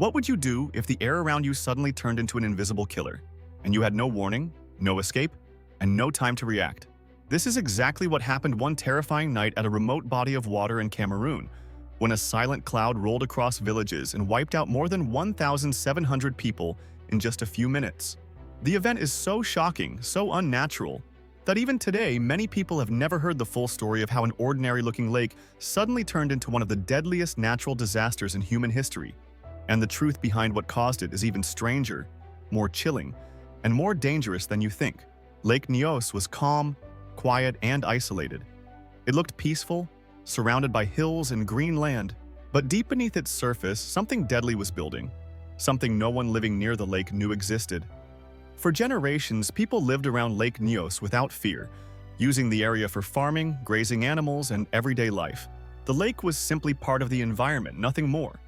What would you do if the air around you suddenly turned into an invisible killer, and you had no warning, no escape, and no time to react? This is exactly what happened one terrifying night at a remote body of water in Cameroon, when a silent cloud rolled across villages and wiped out more than 1,700 people in just a few minutes. The event is so shocking, so unnatural, that even today many people have never heard the full story of how an ordinary-looking lake suddenly turned into one of the deadliest natural disasters in human history. And the truth behind what caused it is even stranger, more chilling, and more dangerous than you think. Lake Nyos was calm, quiet, and isolated. It looked peaceful, surrounded by hills and green land, but deep beneath its surface, something deadly was building, something no one living near the lake knew existed. For generations, people lived around Lake Nyos without fear, using the area for farming, grazing animals, and everyday life. The lake was simply part of the environment, nothing more.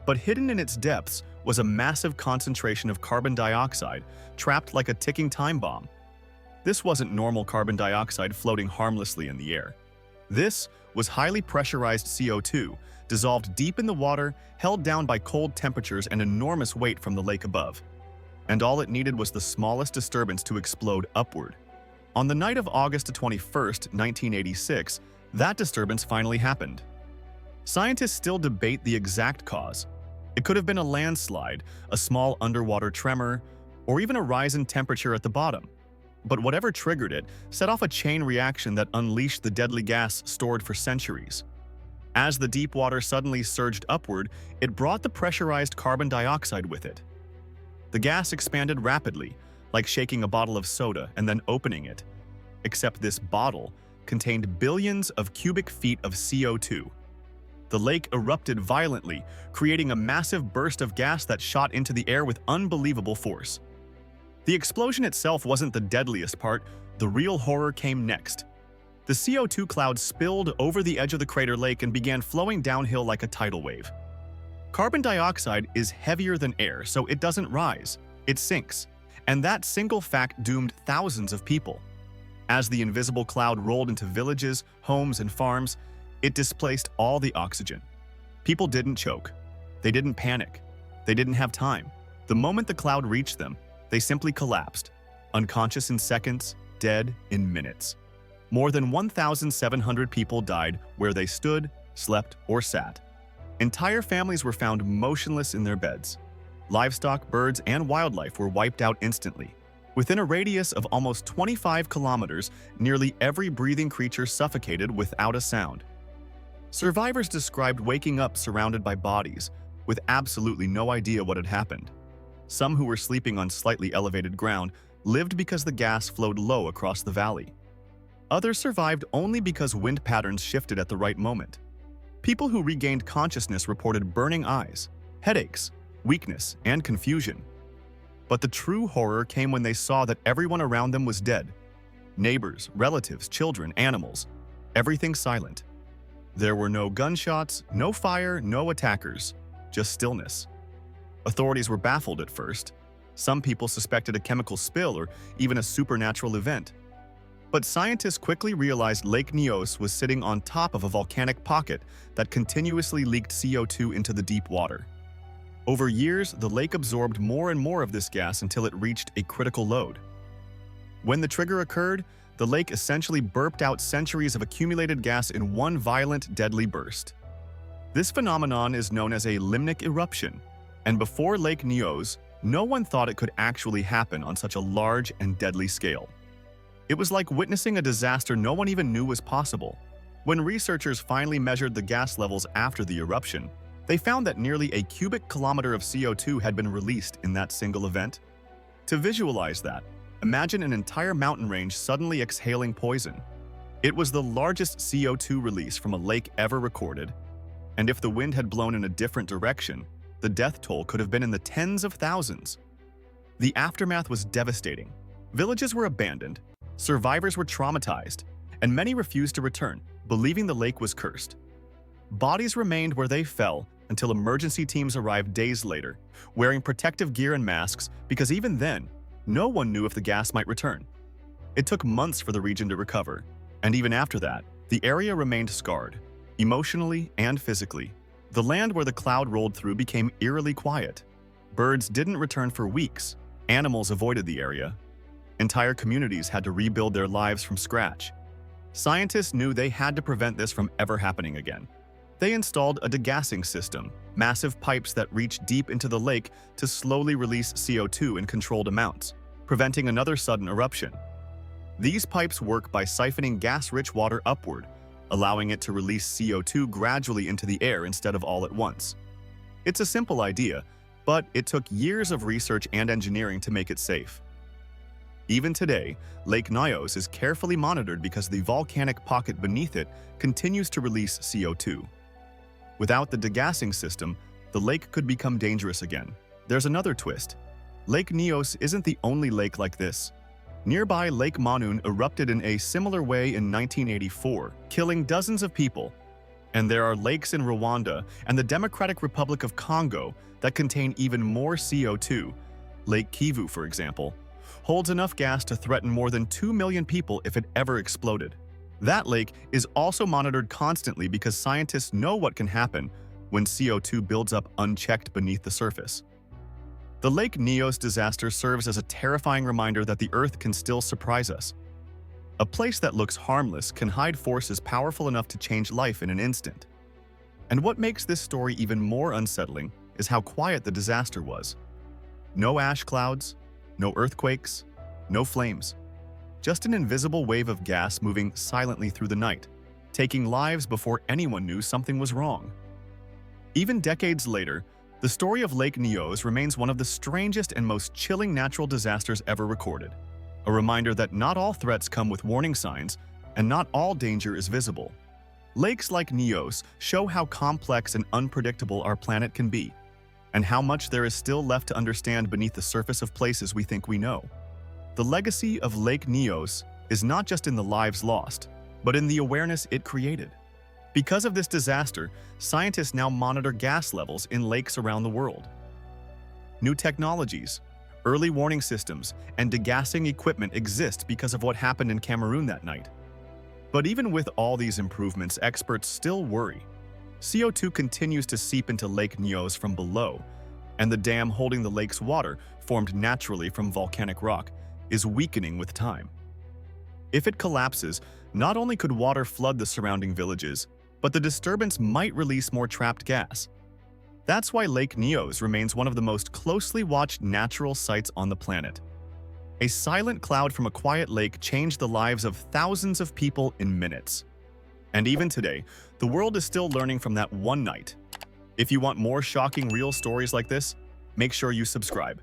But hidden in its depths was a massive concentration of carbon dioxide, trapped like a ticking time bomb. This wasn't normal carbon dioxide floating harmlessly in the air. This was highly pressurized CO2, dissolved deep in the water, held down by cold temperatures and enormous weight from the lake above. And all it needed was the smallest disturbance to explode upward. On the night of August 21st, 1986, that disturbance finally happened. Scientists still debate the exact cause. It could have been a landslide, a small underwater tremor, or even a rise in temperature at the bottom. But whatever triggered it set off a chain reaction that unleashed the deadly gas stored for centuries. As the deep water suddenly surged upward, it brought the pressurized carbon dioxide with it. The gas expanded rapidly, like shaking a bottle of soda and then opening it. Except this bottle contained billions of cubic feet of CO2. The lake erupted violently, creating a massive burst of gas that shot into the air with unbelievable force. The explosion itself wasn't the deadliest part, the real horror came next. The CO2 cloud spilled over the edge of the crater lake and began flowing downhill like a tidal wave. Carbon dioxide is heavier than air, so it doesn't rise, it sinks. And that single fact doomed thousands of people. As the invisible cloud rolled into villages, homes, and farms, it displaced all the oxygen. People didn't choke. They didn't panic. They didn't have time. The moment the cloud reached them, they simply collapsed, unconscious in seconds, dead in minutes. More than 1,700 people died where they stood, slept, or sat. Entire families were found motionless in their beds. Livestock, birds, and wildlife were wiped out instantly. Within a radius of almost 25 kilometers, nearly every breathing creature suffocated without a sound. Survivors described waking up surrounded by bodies, with absolutely no idea what had happened. Some who were sleeping on slightly elevated ground lived because the gas flowed low across the valley. Others survived only because wind patterns shifted at the right moment. People who regained consciousness reported burning eyes, headaches, weakness, and confusion. But the true horror came when they saw that everyone around them was dead. Neighbors, relatives, children, animals, everything silent. There were no gunshots, no fire, no attackers, just stillness. Authorities were baffled at first. Some people suspected a chemical spill or even a supernatural event. But scientists quickly realized Lake Nyos was sitting on top of a volcanic pocket that continuously leaked CO2 into the deep water. Over years, the lake absorbed more and more of this gas until it reached a critical load. When the trigger occurred, the lake essentially burped out centuries of accumulated gas in one violent, deadly burst. This phenomenon is known as a limnic eruption, and before Lake Nyos, no one thought it could actually happen on such a large and deadly scale. It was like witnessing a disaster no one even knew was possible. When researchers finally measured the gas levels after the eruption, they found that nearly a cubic kilometer of CO2 had been released in that single event. To visualize that, imagine an entire mountain range suddenly exhaling poison. It was the largest CO2 release from a lake ever recorded, and if the wind had blown in a different direction, the death toll could have been in the tens of thousands. The aftermath was devastating. Villages were abandoned, survivors were traumatized, and many refused to return, believing the lake was cursed. Bodies remained where they fell until emergency teams arrived days later, wearing protective gear and masks because even then, no one knew if the gas might return. It took months for the region to recover, and even after that, the area remained scarred, emotionally and physically. The land where the cloud rolled through became eerily quiet. Birds didn't return for weeks. Animals avoided the area. Entire communities had to rebuild their lives from scratch. Scientists knew they had to prevent this from ever happening again. They installed a degassing system, massive pipes that reached deep into the lake to slowly release CO2 in controlled amounts, preventing another sudden eruption. These pipes work by siphoning gas-rich water upward, allowing it to release CO2 gradually into the air instead of all at once. It's a simple idea, but it took years of research and engineering to make it safe. Even today, Lake Nyos is carefully monitored because the volcanic pocket beneath it continues to release CO2. Without the degassing system, the lake could become dangerous again. There's another twist. Lake Nyos isn't the only lake like this. Nearby Lake Manun erupted in a similar way in 1984, killing dozens of people. And there are lakes in Rwanda and the Democratic Republic of Congo that contain even more CO2. Lake Kivu, for example, holds enough gas to threaten more than 2 million people if it ever exploded. That lake is also monitored constantly because scientists know what can happen when CO2 builds up unchecked beneath the surface. The Lake Nyos disaster serves as a terrifying reminder that the Earth can still surprise us. A place that looks harmless can hide forces powerful enough to change life in an instant. And what makes this story even more unsettling is how quiet the disaster was. No ash clouds, no earthquakes, no flames. Just an invisible wave of gas moving silently through the night, taking lives before anyone knew something was wrong. Even decades later, the story of Lake Nyos remains one of the strangest and most chilling natural disasters ever recorded. A reminder that not all threats come with warning signs, and not all danger is visible. Lakes like Nyos show how complex and unpredictable our planet can be, and how much there is still left to understand beneath the surface of places we think we know. The legacy of Lake Nyos is not just in the lives lost, but in the awareness it created. Because of this disaster, scientists now monitor gas levels in lakes around the world. New technologies, early warning systems, and degassing equipment exist because of what happened in Cameroon that night. But even with all these improvements, experts still worry. CO2 continues to seep into Lake Nyos from below, and the dam holding the lake's water, formed naturally from volcanic rock, is weakening with time. If it collapses, not only could water flood the surrounding villages, but the disturbance might release more trapped gas. That's why Lake Nyos remains one of the most closely watched natural sights on the planet. A silent cloud from a quiet lake changed the lives of thousands of people in minutes. And even today, the world is still learning from that one night. If you want more shocking real stories like this, make sure you subscribe.